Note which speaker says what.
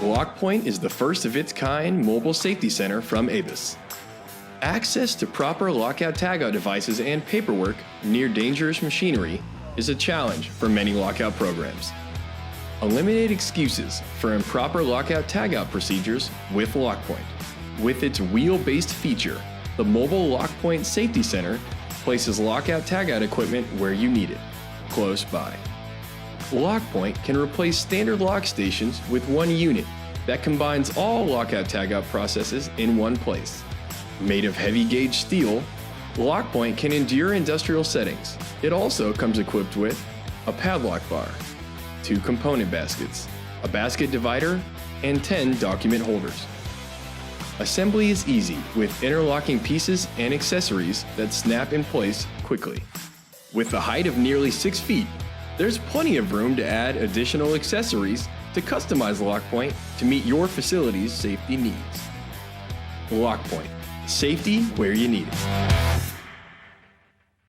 Speaker 1: Lockpoint is the first of its kind mobile safety center from ABUS. Access to proper lockout tagout devices and paperwork near dangerous machinery is a challenge for many lockout programs. Eliminate excuses for improper lockout tagout procedures with Lockpoint. With its wheel-based feature, the mobile Lockpoint Safety Center places lockout tagout equipment where you need it, close by. Lockpoint can replace standard lock stations with one unit that combines all lockout tagout processes in one place. Made of heavy gauge steel, Lockpoint can endure industrial settings. It also comes equipped with a padlock bar, 2 component baskets, a basket divider, and 10 document holders. Assembly is easy with interlocking pieces and accessories that snap in place quickly. With a height of nearly 6 feet, there's plenty of room to add additional accessories to customize Lockpoint to meet your facility's safety needs. Lockpoint, safety where you need it.